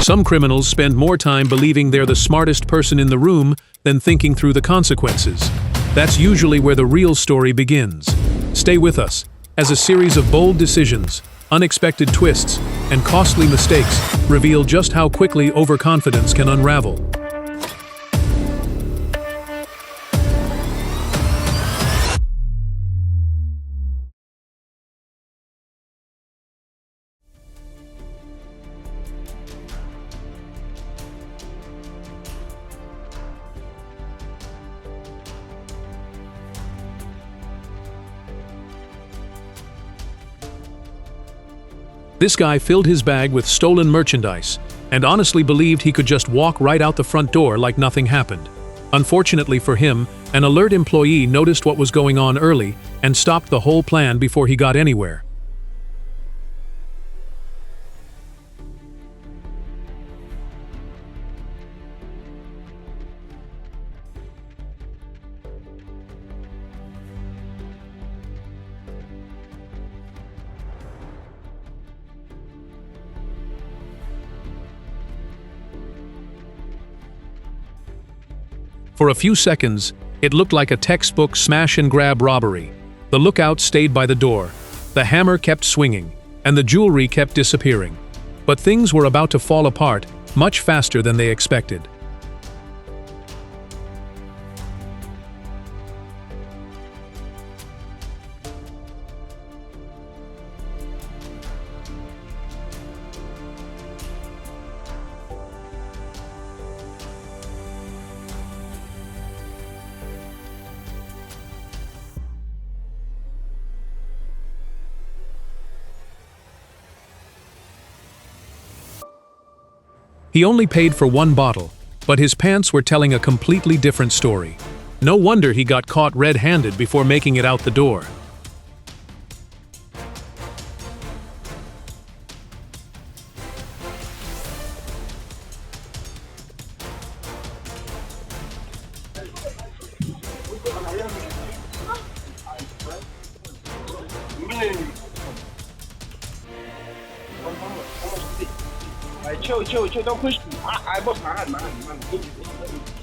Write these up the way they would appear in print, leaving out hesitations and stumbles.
Some criminals spend more time believing they're the smartest person in the room than thinking through the consequences. That's usually where the real story begins. Stay with us, as a series of bold decisions, unexpected twists, and costly mistakes reveal just how quickly overconfidence can unravel. This guy filled his bag with stolen merchandise and honestly believed he could just walk right out the front door like nothing happened. Unfortunately for him, an alert employee noticed what was going on early and stopped the whole plan before he got anywhere. For a few seconds, it looked like a textbook smash-and-grab robbery. The lookout stayed by the door, the hammer kept swinging, and the jewelry kept disappearing. But things were about to fall apart much faster than they expected. He only paid for one bottle, but his pants were telling a completely different story. No wonder he got caught red-handed before making it out the door.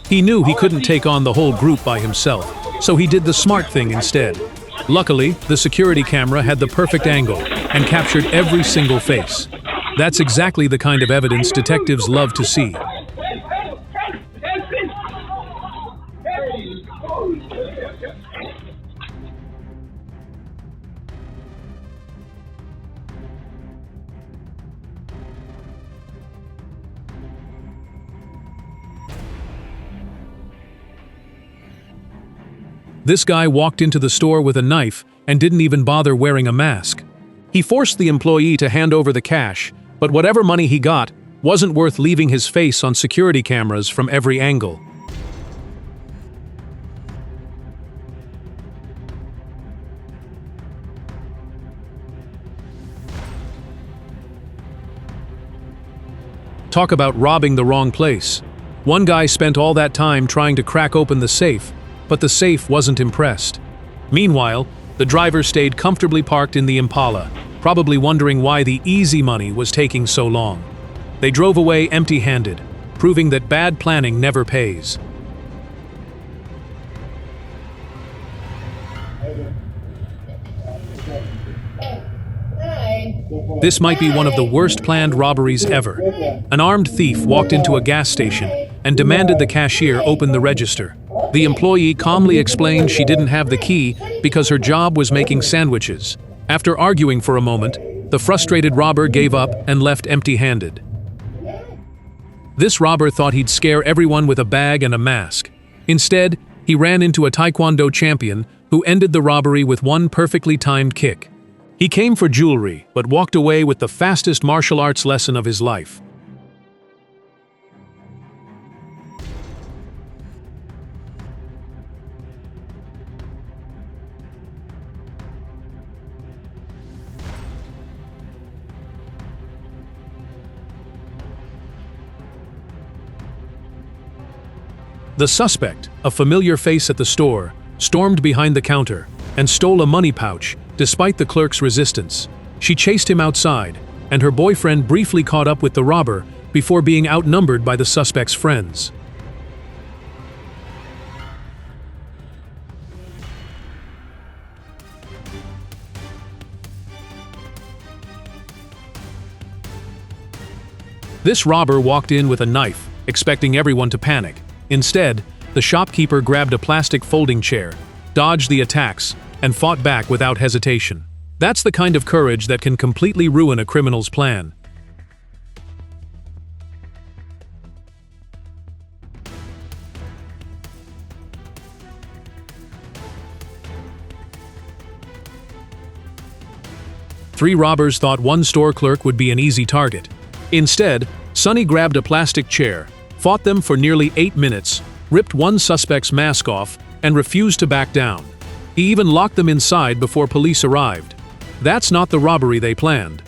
He knew he couldn't take on the whole group by himself, so he did the smart thing instead. Luckily, the security camera had the perfect angle and captured every single face. That's exactly the kind of evidence detectives love to see. This guy walked into the store with a knife and didn't even bother wearing a mask. He forced the employee to hand over the cash, but whatever money he got wasn't worth leaving his face on security cameras from every angle. Talk about robbing the wrong place. One guy spent all that time trying to crack open the safe, but the safe wasn't impressed. Meanwhile, the driver stayed comfortably parked in the Impala, probably wondering why the easy money was taking so long. They drove away empty-handed, proving that bad planning never pays. This might be one of the worst planned robberies ever. An armed thief walked into a gas station and demanded the cashier open the register. The employee calmly explained she didn't have the key because her job was making sandwiches. After arguing for a moment, the frustrated robber gave up and left empty-handed. This robber thought he'd scare everyone with a bag and a mask. Instead, he ran into a Taekwondo champion who ended the robbery with one perfectly timed kick. He came for jewelry, but walked away with the fastest martial arts lesson of his life. The suspect, a familiar face at the store, stormed behind the counter and stole a money pouch, despite the clerk's resistance. She chased him outside, and her boyfriend briefly caught up with the robber before being outnumbered by the suspect's friends. This robber walked in with a knife, expecting everyone to panic. Instead, the shopkeeper grabbed a plastic folding chair, dodged the attacks, and fought back without hesitation. That's the kind of courage that can completely ruin a criminal's plan. Three robbers thought one store clerk would be an easy target. Instead, Sonny grabbed a plastic chair, fought them for nearly 8 minutes, ripped one suspect's mask off, and refused to back down. He even locked them inside before police arrived. That's not the robbery they planned.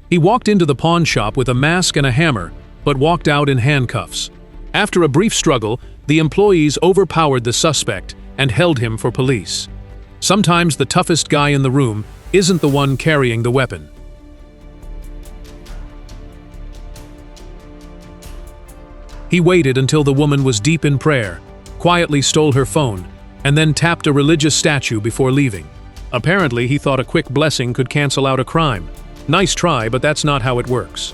He walked into the pawn shop with a mask and a hammer, but walked out in handcuffs. After a brief struggle, the employees overpowered the suspect and held him for police. Sometimes the toughest guy in the room isn't the one carrying the weapon. He waited until the woman was deep in prayer, quietly stole her phone, and then tapped a religious statue before leaving. Apparently, he thought a quick blessing could cancel out a crime. Nice try, but that's not how it works.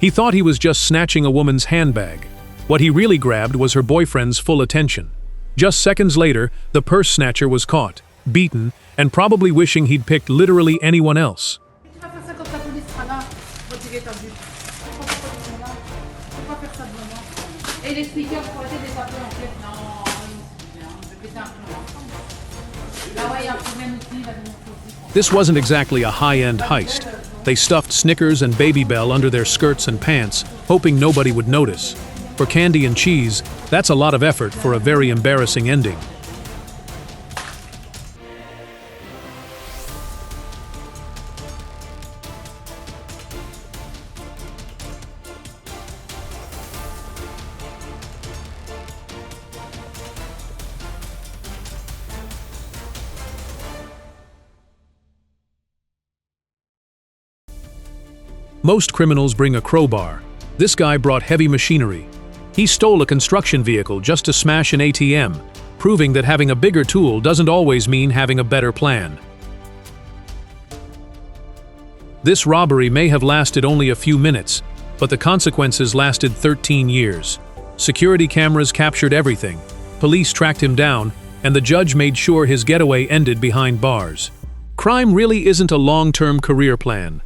He thought he was just snatching a woman's handbag. What he really grabbed was her boyfriend's full attention. Just seconds later, the purse snatcher was caught, beaten, and probably wishing he'd picked literally anyone else. This wasn't exactly a high-end heist. They stuffed Snickers and Baby Bell under their skirts and pants, hoping nobody would notice. For candy and cheese, that's a lot of effort for a very embarrassing ending. Most criminals bring a crowbar. This guy brought heavy machinery. He stole a construction vehicle just to smash an ATM, proving that having a bigger tool doesn't always mean having a better plan. This robbery may have lasted only a few minutes, but the consequences lasted 13 years. Security cameras captured everything, police tracked him down, and the judge made sure his getaway ended behind bars. Crime really isn't a long-term career plan.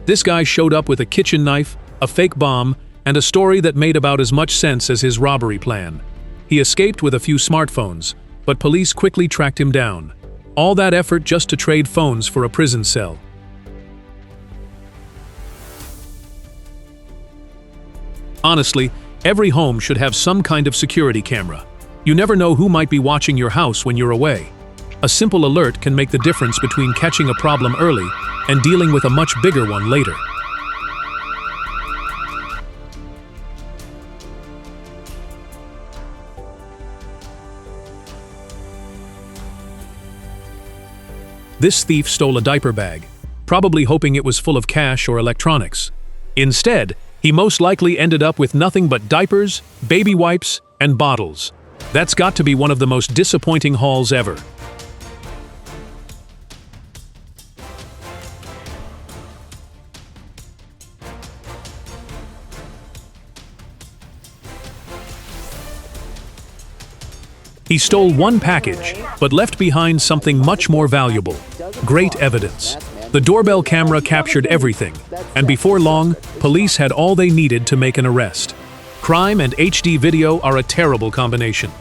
This guy showed up with a kitchen knife, a fake bomb, and a story that made about as much sense as his robbery plan. He escaped with a few smartphones, but police quickly tracked him down. All that effort just to trade phones for a prison cell. Honestly, every home should have some kind of security camera. You never know who might be watching your house when you're away. A simple alert can make the difference between catching a problem early and dealing with a much bigger one later. This thief stole a diaper bag, probably hoping it was full of cash or electronics. Instead, he most likely ended up with nothing but diapers, baby wipes, and bottles. That's got to be one of the most disappointing hauls ever. He stole one package, but left behind something much more valuable: great evidence. The doorbell camera captured everything, and before long, police had all they needed to make an arrest. Crime and HD video are a terrible combination.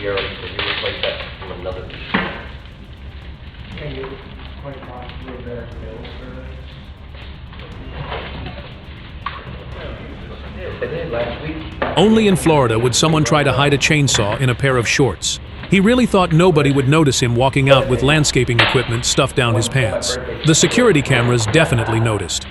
cashier, or you could replace that from another machine. Can you quite possibly better bill service? They did last week. Only in Florida would someone try to hide a chainsaw in a pair of shorts. He really thought nobody would notice him walking out with landscaping equipment stuffed down his pants. The security cameras definitely noticed.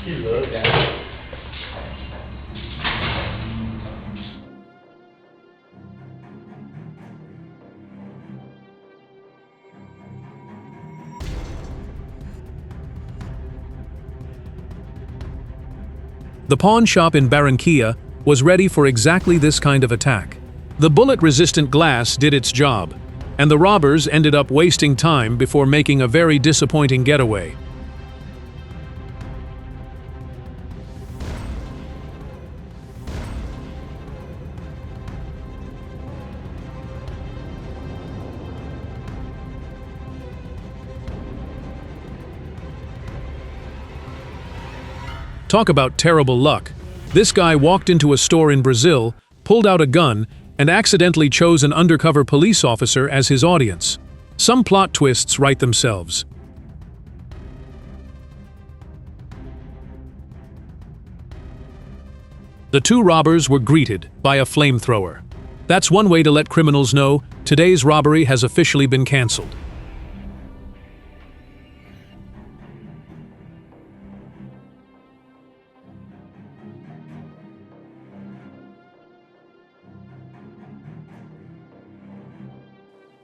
The pawn shop in Barranquilla was ready for exactly this kind of attack. The bullet-resistant glass did its job, and the robbers ended up wasting time before making a very disappointing getaway. Talk about terrible luck. This guy walked into a store in Brazil, pulled out a gun, and accidentally chose an undercover police officer as his audience. Some plot twists write themselves. The two robbers were greeted by a flamethrower. That's one way to let criminals know today's robbery has officially been canceled.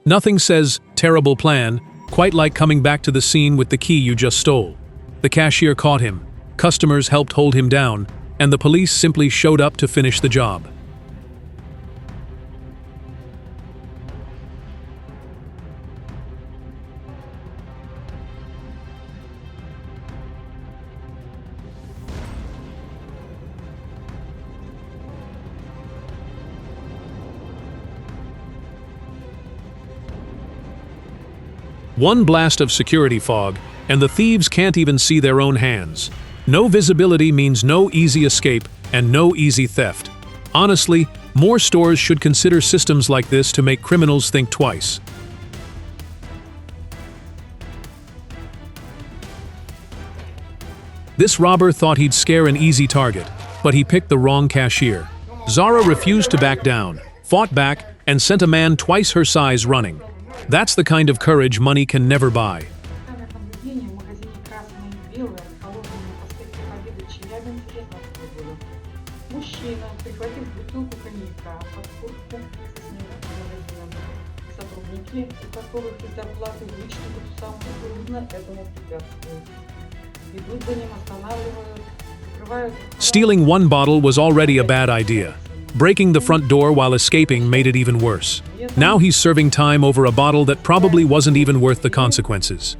Nothing says terrible plan quite like coming back to the scene with the key you just stole. The cashier caught him, customers helped hold him down, and the police simply showed up to finish the job. One blast of security fog, and the thieves can't even see their own hands. No visibility means no easy escape and no easy theft. Honestly, more stores should consider systems like this to make criminals think twice. This robber thought he'd scare an easy target, but he picked the wrong cashier. Zara refused to back down, fought back, and sent a man twice her size running. That's the kind of courage money can never buy. Stealing one bottle was already a bad idea. Breaking the front door while escaping made it even worse. Now he's serving time over a bottle that probably wasn't even worth the consequences.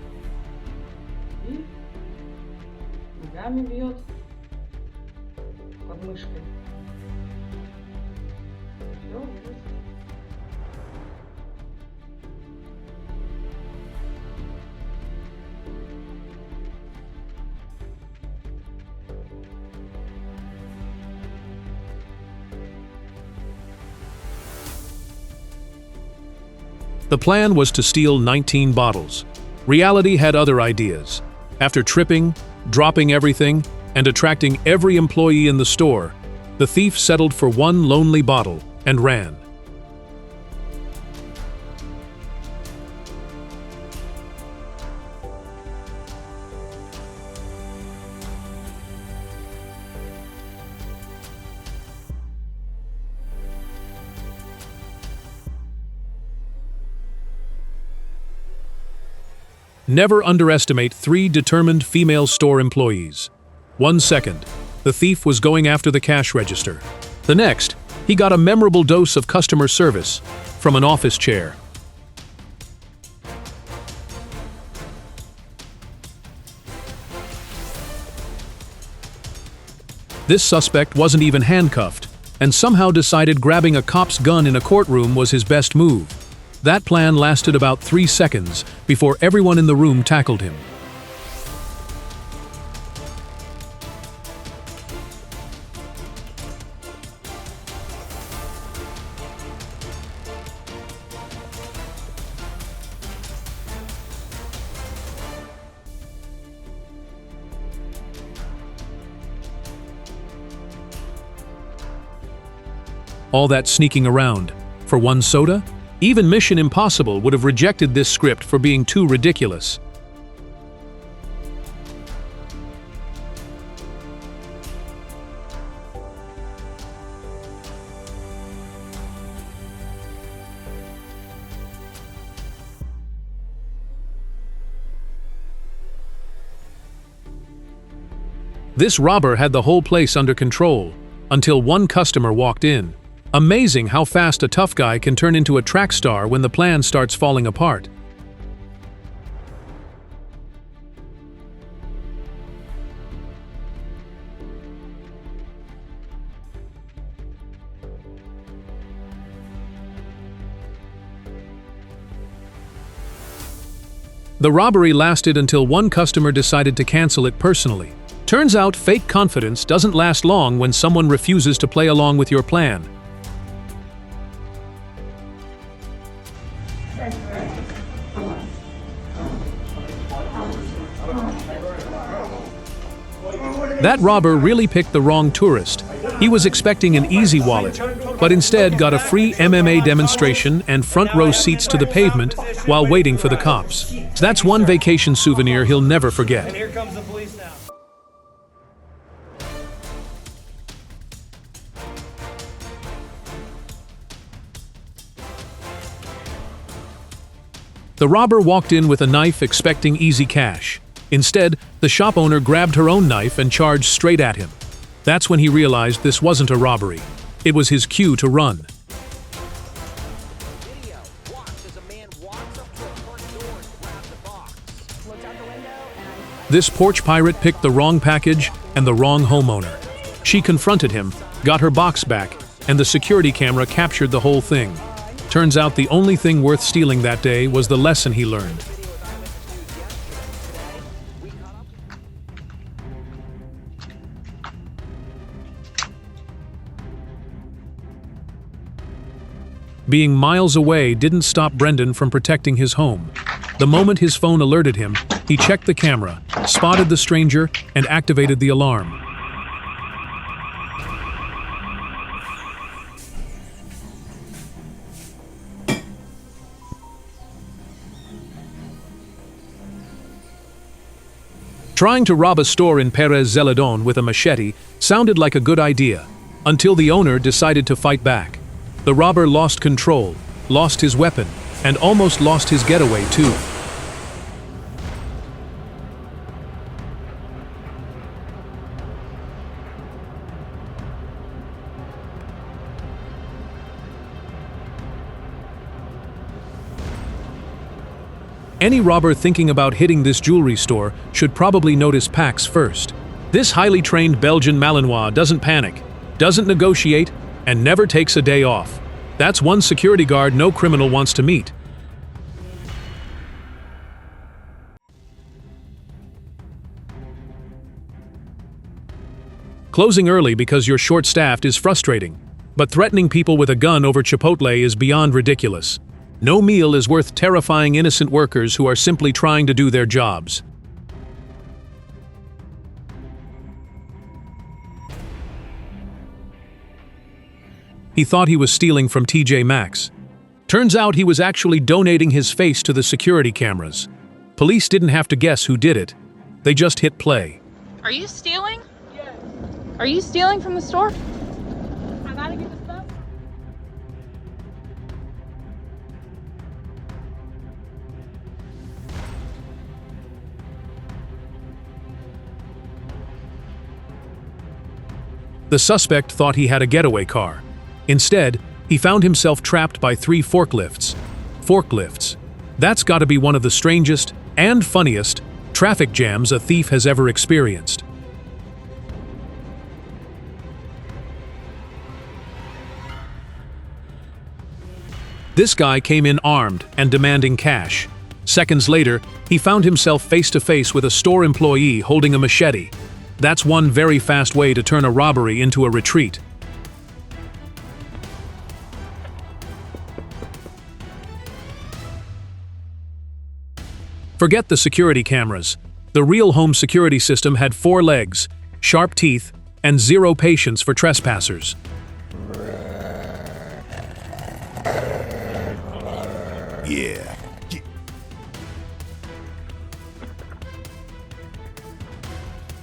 The plan was to steal 19 bottles. Reality had other ideas. After tripping, dropping everything, and attracting every employee in the store, the thief settled for one lonely bottle and ran. Never underestimate 3 determined female store employees. 1 second, the thief was going after the cash register. The next, he got a memorable dose of customer service from an office chair. This suspect wasn't even handcuffed, and somehow decided grabbing a cop's gun in a courtroom was his best move. That plan lasted about 3 seconds before everyone in the room tackled him. All that sneaking around. For one soda? Even Mission Impossible would have rejected this script for being too ridiculous. This robber had the whole place under control, until one customer walked in. Amazing how fast a tough guy can turn into a track star when the plan starts falling apart. The robbery lasted until one customer decided to cancel it personally. Turns out fake confidence doesn't last long when someone refuses to play along with your plan. That robber really picked the wrong tourist. He was expecting an easy wallet, but instead got a free MMA demonstration and front row seats to the pavement while waiting for the cops. That's one vacation souvenir he'll never forget. And here comes the police now. The robber walked in with a knife expecting easy cash. Instead, the shop owner grabbed her own knife and charged straight at him. That's when he realized this wasn't a robbery. It was his cue to run. This porch pirate picked the wrong package and the wrong homeowner. She confronted him, got her box back, and the security camera captured the whole thing. Turns out the only thing worth stealing that day was the lesson he learned. Being miles away didn't stop Brendan from protecting his home. The moment his phone alerted him, he checked the camera, spotted the stranger, and activated the alarm. Trying to rob a store in Perez Zeledon with a machete sounded like a good idea, until the owner decided to fight back. The robber lost control, lost his weapon, and almost lost his getaway too. Any robber thinking about hitting this jewelry store should probably notice Pax first. This highly trained Belgian Malinois doesn't panic, doesn't negotiate, and never takes a day off. That's one security guard no criminal wants to meet. Closing early because you're short-staffed is frustrating, but threatening people with a gun over Chipotle is beyond ridiculous. No meal is worth terrifying innocent workers who are simply trying to do their jobs. He thought he was stealing from TJ Maxx. Turns out he was actually donating his face to the security cameras. Police didn't have to guess who did it. They just hit play. Are you stealing? Yes. Are you stealing from the store? I gotta get the stuff. The suspect thought he had a getaway car. Instead, he found himself trapped by 3 forklifts. Forklifts. That's gotta be one of the strangest and funniest traffic jams a thief has ever experienced. This guy came in armed and demanding cash. Seconds later, he found himself face to face with a store employee holding a machete. That's one very fast way to turn a robbery into a retreat. Forget the security cameras. The real home security system had 4 legs, sharp teeth, and 0 patience for trespassers. Yeah.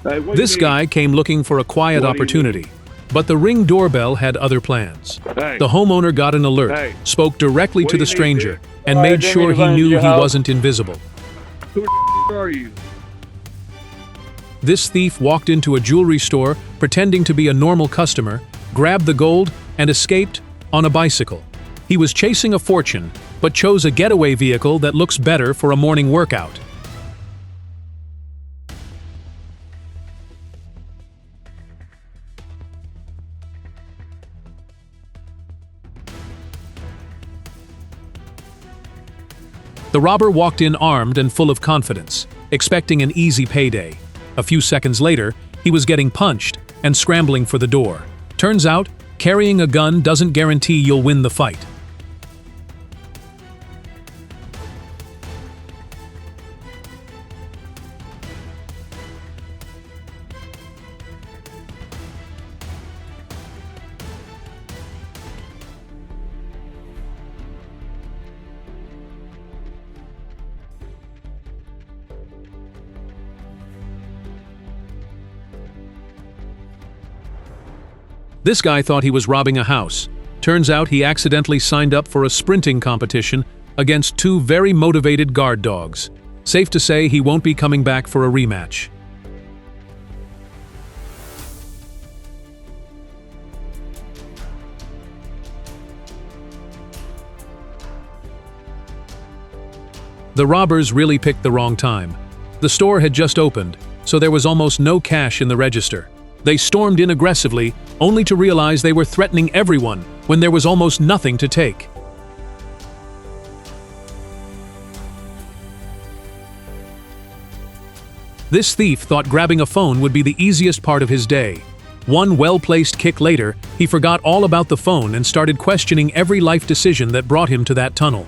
Hey, what This you guy came looking for a quiet What do you opportunity, but the Ring doorbell had other plans. Hey. The homeowner got an alert, Hey. spoke directly What to do the you need, stranger, dude? and Alright, made bring sure me he to knew your he house. wasn't invisible. Who the are you? This thief walked into a jewelry store pretending to be a normal customer, grabbed the gold, and escaped on a bicycle. He was chasing a fortune, but chose a getaway vehicle that looks better for a morning workout. The robber walked in armed and full of confidence, expecting an easy payday. A few seconds later, he was getting punched and scrambling for the door. Turns out, carrying a gun doesn't guarantee you'll win the fight. This guy thought he was robbing a house. Turns out he accidentally signed up for a sprinting competition against two very motivated guard dogs. Safe to say he won't be coming back for a rematch. The robbers really picked the wrong time. The store had just opened, so there was almost no cash in the register. They stormed in aggressively, only to realize they were threatening everyone when there was almost nothing to take. This thief thought grabbing a phone would be the easiest part of his day. One well-placed kick later, he forgot all about the phone and started questioning every life decision that brought him to that tunnel.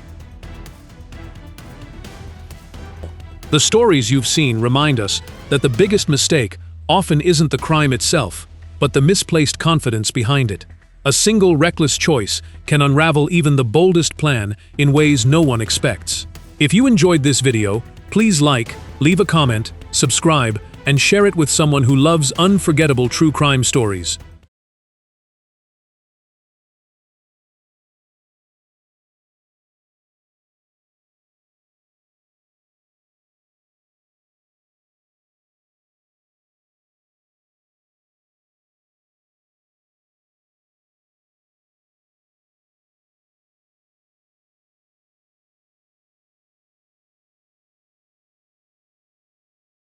The stories you've seen remind us that the biggest mistake often isn't the crime itself, but the misplaced confidence behind it. A single reckless choice can unravel even the boldest plan in ways no one expects. If you enjoyed this video, please like, leave a comment, subscribe, and share it with someone who loves unforgettable true crime stories.